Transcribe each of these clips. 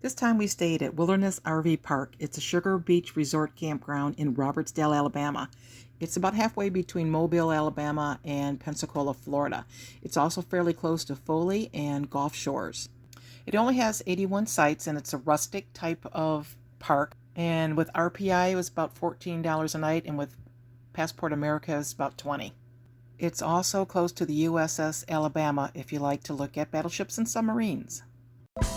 This time we stayed at Wilderness RV Park. It's a Sugar Beach Resort campground in Robertsdale, Alabama. It's about halfway between Mobile, Alabama and Pensacola, Florida. It's also fairly close to Foley and Gulf Shores. It only has 81 sites and it's a rustic type of park. And with RPI it was about $14 a night, and with Passport America it's about $20. It's also close to the USS Alabama if you like to look at battleships and submarines.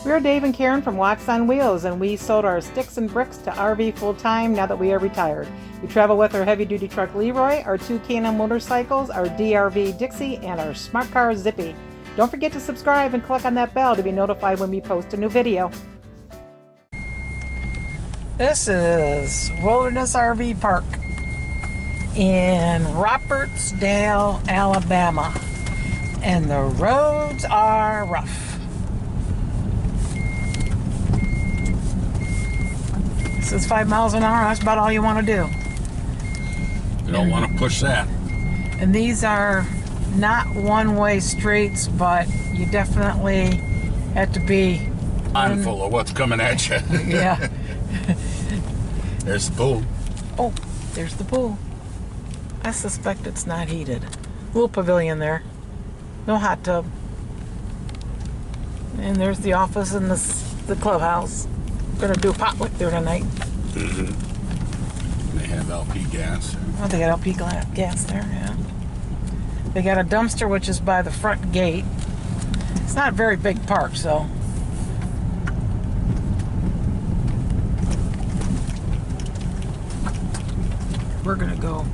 We're Dave and Karen from Watts on Wheels, and we sold our sticks and bricks to RV full-time now that we are retired. We travel with our heavy-duty truck Leroy, our two K&M motorcycles, our DRV Dixie, and our smart car Zippy. Don't forget to subscribe and click on that bell to be notified when we post a new video. This is Wilderness RV Park in Robertsdale, Alabama, and the roads are rough. This is 5 miles an hour. That's about all you want to do. You don't want to push that. And these are not one-way streets, but you definitely have to be Mindful of what's coming at you. Yeah. There's the pool. Oh, there's the pool. I suspect it's not heated. Little pavilion there. No hot tub. And there's the office and the clubhouse. Gonna do a potluck there tonight. They have LP gas. Oh, they got LP gas there, yeah. They got a dumpster which is by the front gate. It's not a very big park, so. We're gonna go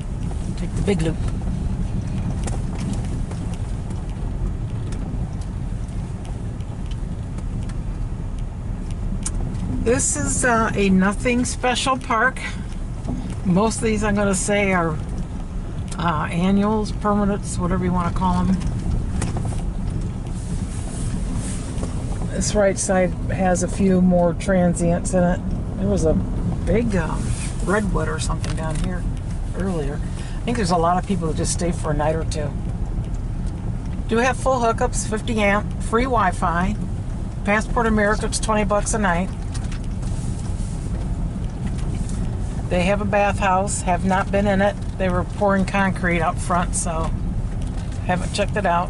take the big loop. This is a nothing special park. Most of these I'm going to say are annuals, permanents, whatever you want to call them. This right side has a few more transients in it. There was a big redwood or something down here earlier. I think there's a lot of people who just stay for a night or two. Do have full hookups, 50 amp, free Wi-Fi. Passport America, it's $20 a night. They have a bathhouse, have not been in it. They were pouring concrete out front, so haven't checked it out.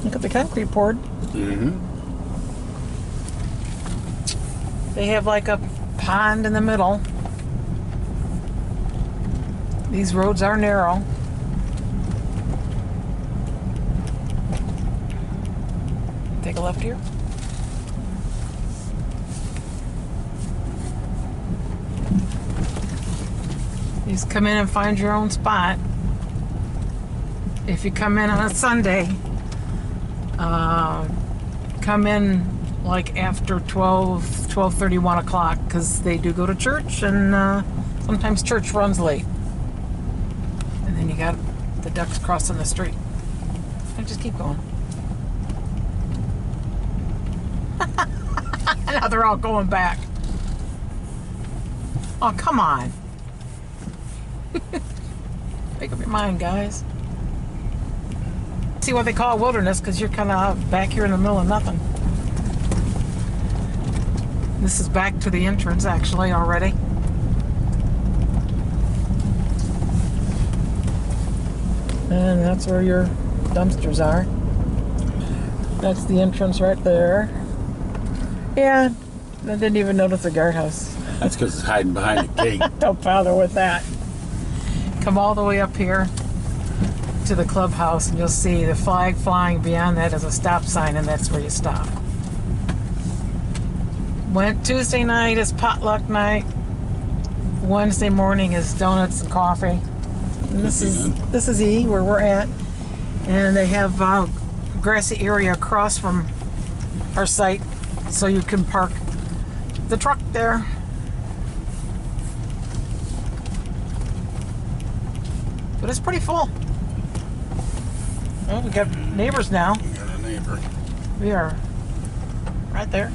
Look at the concrete poured. They have like a pond in the middle. These roads are narrow. Take a left here. You just come in and find your own spot. If you come in on a Sunday, come in like after 12:30, 1 o'clock, because they do go to church, and sometimes church runs late. And then you got the ducks crossing the street. I just keep going. Now they're all going back. Oh, come on. Make up your mind, guys. See what they call wilderness, because you're kind of back here in the middle of nothing. This is back to the entrance, actually, already. And that's where your dumpsters are. That's the entrance right there. Yeah, I didn't even notice the guardhouse. That's because it's hiding behind the gate. Don't bother with that. Come all the way up here to the clubhouse, and you'll see the flag flying beyond that is a stop sign, and that's where you stop. Tuesday night is potluck night. Wednesday morning is donuts and coffee. And this is E, where we're at, and they have a grassy area across from our site, so you can park the truck there. But it's pretty full. Oh, we got neighbors now. We got a neighbor. We are right there.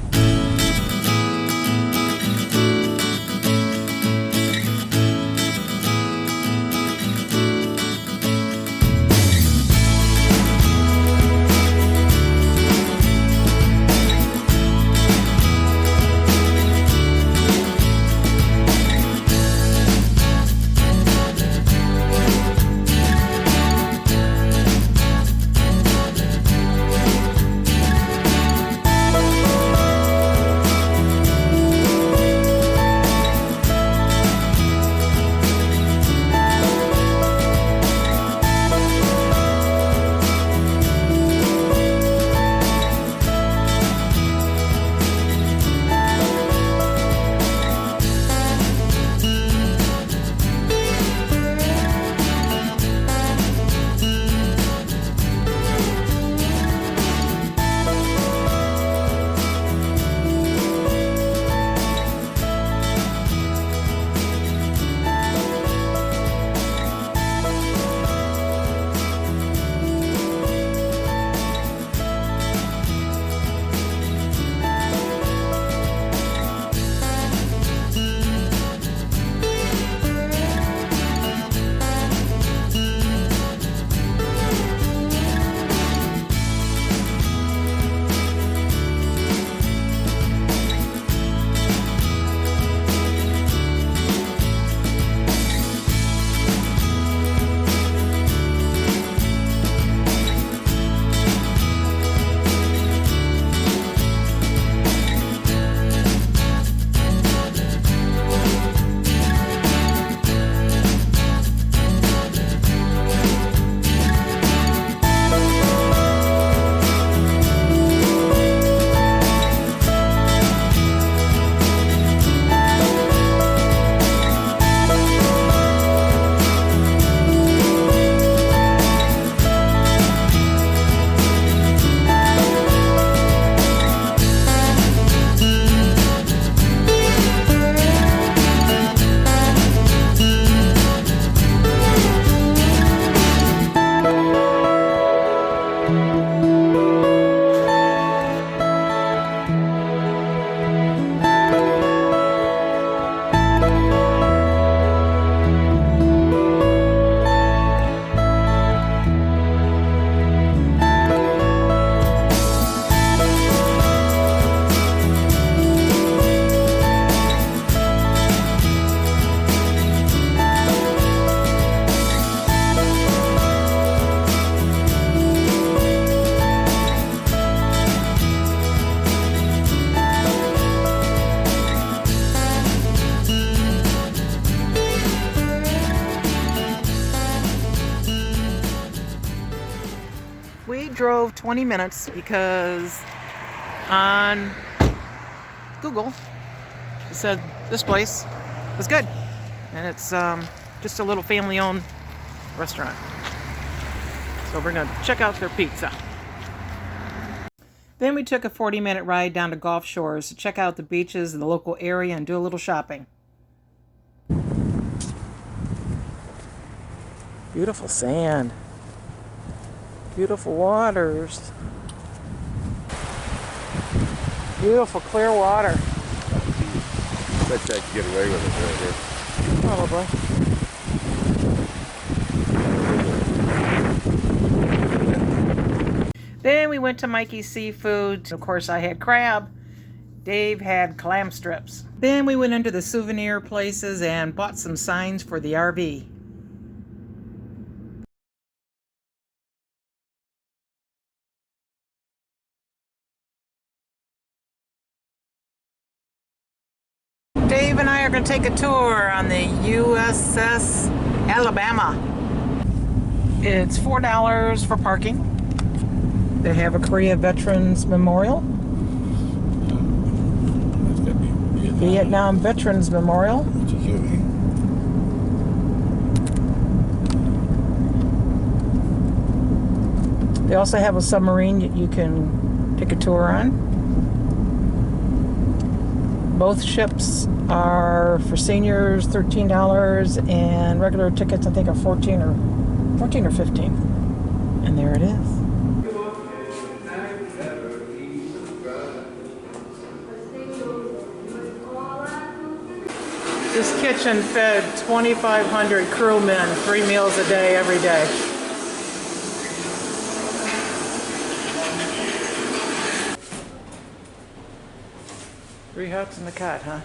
Dave drove 20 minutes because on Google it said this place was good. And it's just a little family-owned restaurant. So we're going to check out their pizza. Then we took a 40-minute ride down to Gulf Shores to check out the beaches in the local area and do a little shopping. Beautiful sand. Beautiful waters. Beautiful clear water. Bet I could get away with it right here. Probably. Then we went to Mikey's Seafood. Of course, I had crab. Dave had clam strips. Then we went into the souvenir places and bought some signs for the RV. Dave and I are going to take a tour on the USS Alabama. It's $4 for parking. They have a Korea Veterans Memorial. That's gotta be Vietnam Veterans Memorial. It's a Huey. They also have a submarine that you can take a tour on. Both ships are for seniors $13 and regular tickets I think are 14 or 15. And there it is. This kitchen fed 2,500 crewmen 3 meals a day every day. Three huts and a cot, huh?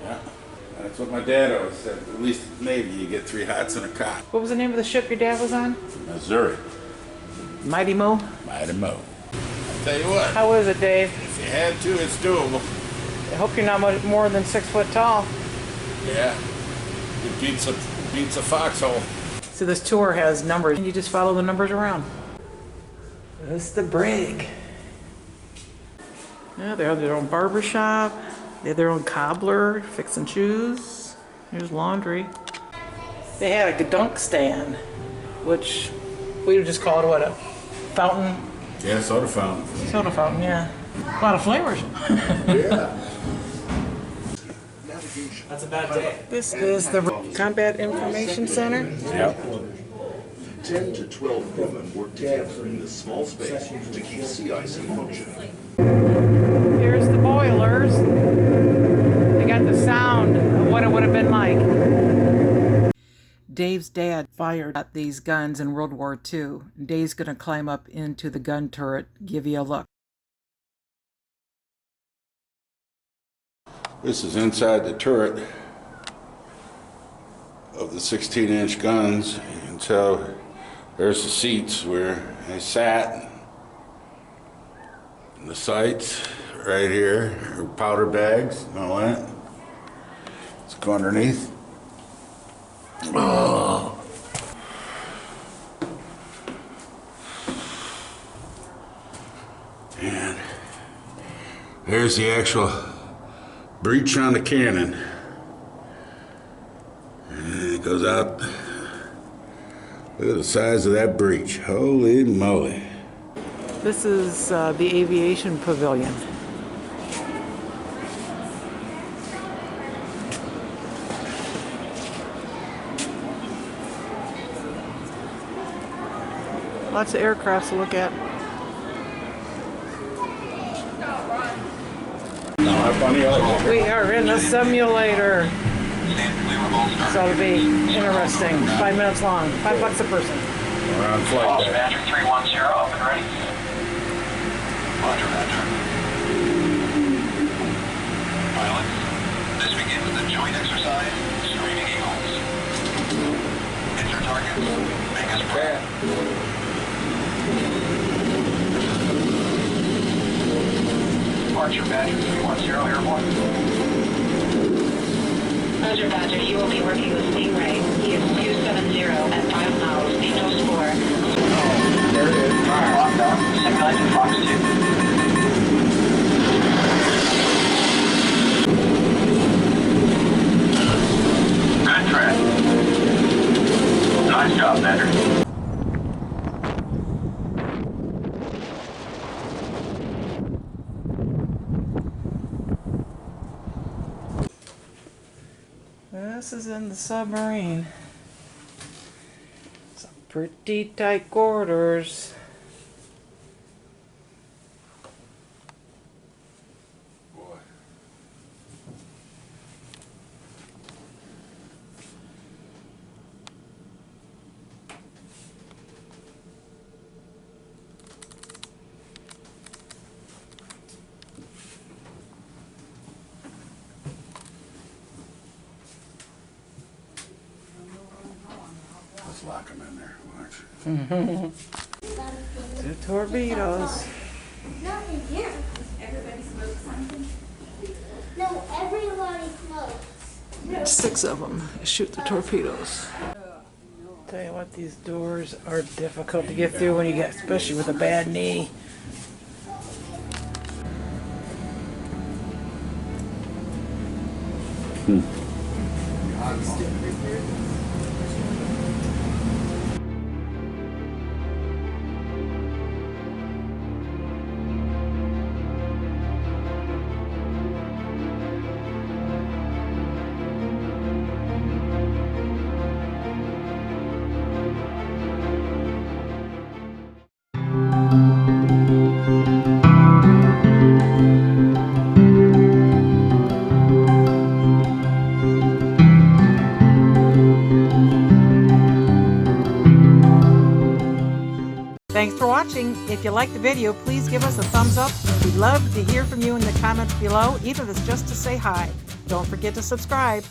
Yeah. That's what my dad always said. At least in the Navy, you get 3 hots and a cot. What was the name of the ship your dad was on? Missouri. Mighty Mo? Mighty Mo. I'll tell you what. How is it, Dave? If you had to, it's doable. I hope you're not much more than 6 foot tall. Yeah. It beats a foxhole. So this tour has numbers, and you just follow the numbers around. This is the brig. Yeah, they have their own barber shop. They have their own cobbler, fixing shoes. There's laundry. They had a dunk stand, which we would just call it what, a fountain? Yeah, soda fountain. Soda fountain, yeah. A lot of flavors. Yeah. That's a bad day. This is the Combat Information Center. Yep. 10 to 12 crewmen work together in this small space to keep CIC functioning. Here's the boilers. They got the sound of what it would have been like. Dave's dad fired at these guns in World War II. Dave's going to climb up into the gun turret, give you a look. This is inside the turret of the 16-inch guns. You can tell there's the seats where they sat. And the sights right here are powder bags and all that. Let's go underneath. Oh. And there's the actual breech on the cannon. And it goes out. Look at the size of that breech. Holy moly. This is the aviation pavilion. Lots of aircrafts to look at. We are in a simulator. So it'll be interesting. 5 minutes long. $5 a person. We're on flight deck. Badger 310 up and ready. Roger, Badger. Pilot, this begins the joint exercise, Screaming Eagles. Hit your targets, make us proud. Departure Badger 310 airborne. Roger, Badger, you will be working with Stingray. He is 270 at 5 miles, Angel Score. There it is. Nice job, Patrick. This is in the submarine. Some pretty tight quarters. Boy. Let's lock them in there. Watch. Two torpedoes. Not in here. Everybody smokes something? No, everybody smokes. 6 of them. Shoot the torpedoes. Tell you what, these doors are difficult to get through when you get, especially with a bad knee. Thanks for watching. If you liked the video, please give us a thumbs up. We'd love to hear from you in the comments below, even if it's just to say hi. Don't forget to subscribe.